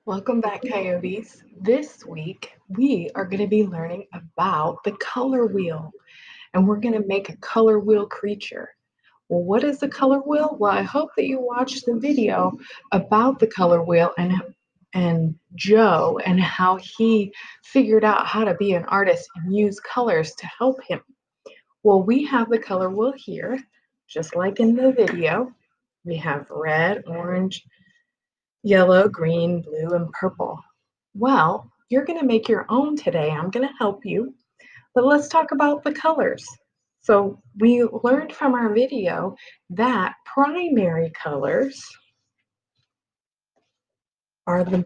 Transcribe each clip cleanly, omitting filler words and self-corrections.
Welcome back, Coyotes. This week, we are going to be learning about the color wheel, and we're going to make a color wheel creature. Well, what is the color wheel? Well, I hope that you watched the video about the color wheel and Joe and how he figured out how to be an artist and use colors to help him. Well, we have the color wheel here, just like in the video. We have red, orange, yellow, green, blue, and purple. Well, you're going to make your own today. I'm going to help you, but let's talk about the colors. So we learned from our video that primary colors are the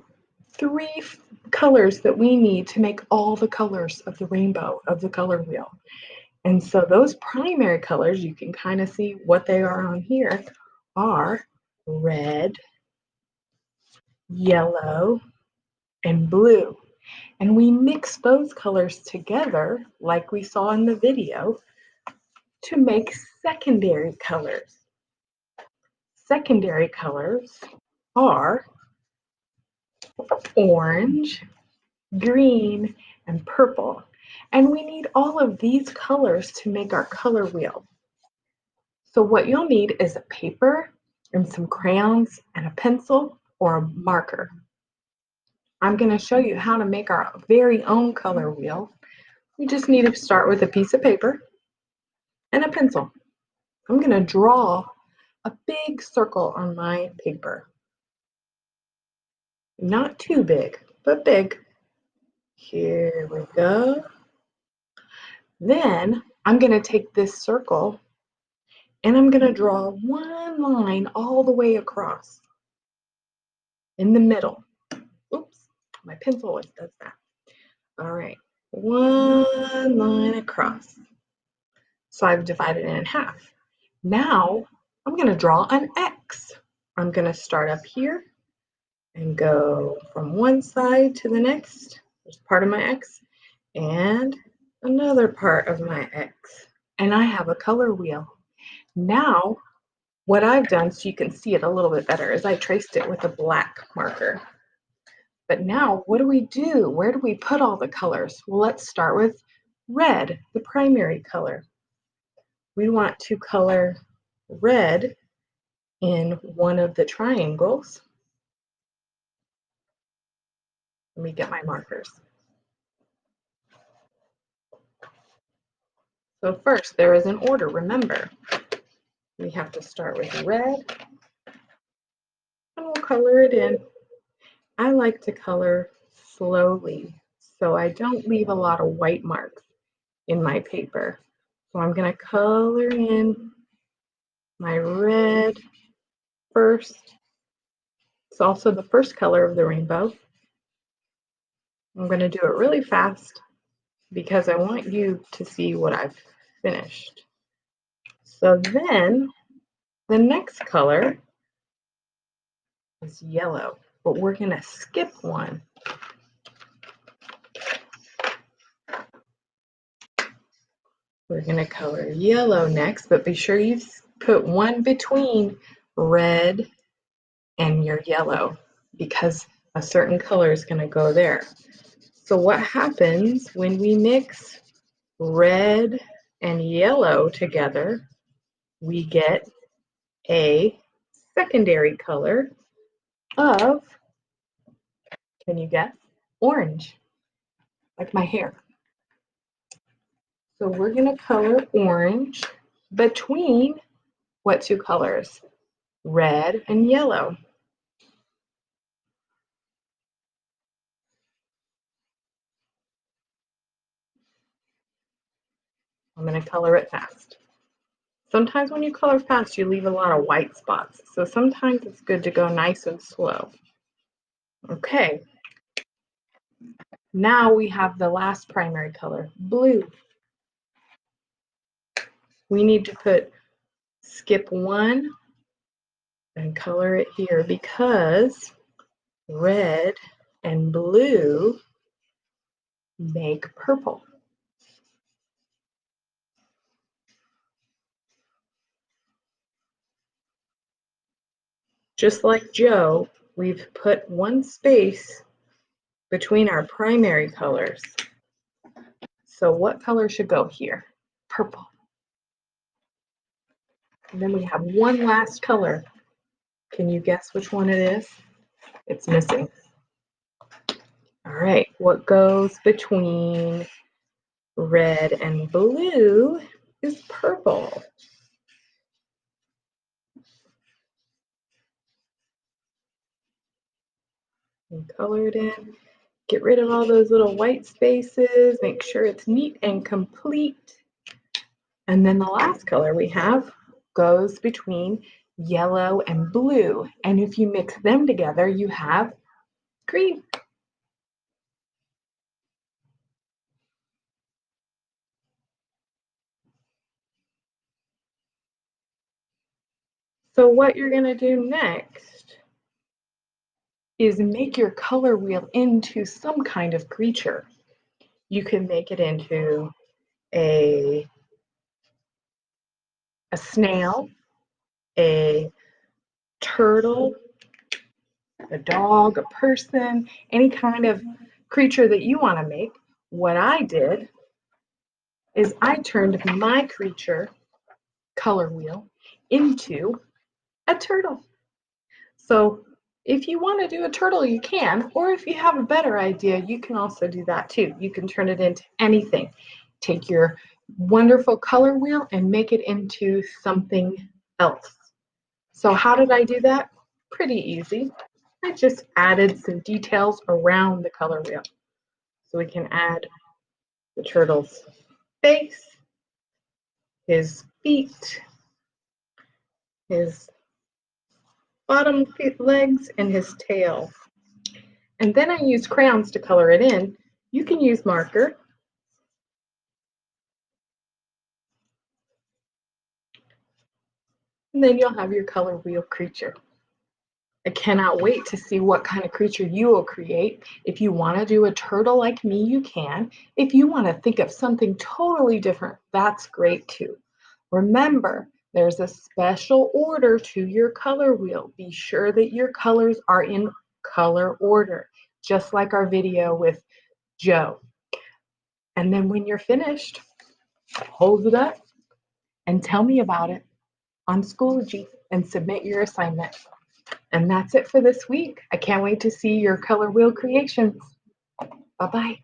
three colors that we need to make all the colors of the rainbow of the color wheel. And so those primary colors, you can kind of see what they are on here, are red, yellow, and blue. And we mix those colors together, like we saw in the video, to make secondary colors. Secondary colors are orange, green, and purple. And we need all of these colors to make our color wheel. So what you'll need is a paper and some crayons and a pencil or a marker. I'm going to show you how to make our very own color wheel. We just need to start with a piece of paper and a pencil. I'm going to draw a big circle on my paper. Not too big, but big. Here we go. Then I'm going to take this circle and I'm going to draw one line all the way across in the middle. Oops, my pencil always does that. All right, one line across. So I've divided it in half. Now I'm going to draw an X. I'm going to start up here and go from one side to the next. There's part of my X and another part of my X. And I have a color wheel. Now, what I've done, so you can see it a little bit better, is I traced it with a black marker. But now, what do we do? Where do we put all the colors? Well, let's start with red, the primary color. We want to color red in one of the triangles. Let me get my markers. So first, there is an order, remember. We have to start with red, and we'll color it in. I like to color slowly, so I don't leave a lot of white marks in my paper. So I'm going to color in my red first. It's also the first color of the rainbow. I'm going to do it really fast because I want you to see what I've finished. So then the next color is yellow, but we're going to skip one. We're going to color yellow next, but be sure you put one between red and your yellow because a certain color is going to go there. So what happens when we mix red and yellow together? We get a secondary color of, can you guess? Orange, like my hair. So we're going to color orange between what two colors? Red and yellow. I'm going to color it fast. Sometimes when you color fast, you leave a lot of white spots. So sometimes it's good to go nice and slow. Okay. Now we have the last primary color, blue. We need to skip one and color it here because red and blue make purple. Just like Joe, we've put one space between our primary colors. So what color should go here? Purple. And then we have one last color. Can you guess which one it is? It's missing. All right, what goes between red and blue is purple. And color it in. Get rid of all those little white spaces. Make sure it's neat and complete. And then the last color we have goes between yellow and blue. And if you mix them together, you have green. So what you're going to do next is make your color wheel into some kind of creature. You can make it into a snail, a turtle, a dog, a person, any kind of creature that you want to make. What I did is I turned my creature color wheel into a turtle. So if you want to do a turtle, you can, or if you have a better idea, you can also do that too. You can turn it into anything. Take your wonderful color wheel and make it into something else. So how did I do that? Pretty easy. I just added some details around the color wheel. So we can add the turtle's face, his feet, his bottom feet, legs, and his tail. And then I use crayons to color it in. You can use marker. And then you'll have your color wheel creature. I cannot wait to see what kind of creature you will create. If you want to do a turtle like me, you can. If you want to think of something totally different, that's great too. Remember, there's a special order to your color wheel. Be sure that your colors are in color order, just like our video with Joe. And then when you're finished, hold it up and tell me about it on Schoology and submit your assignment. And that's it for this week. I can't wait to see your color wheel creations. Bye-bye.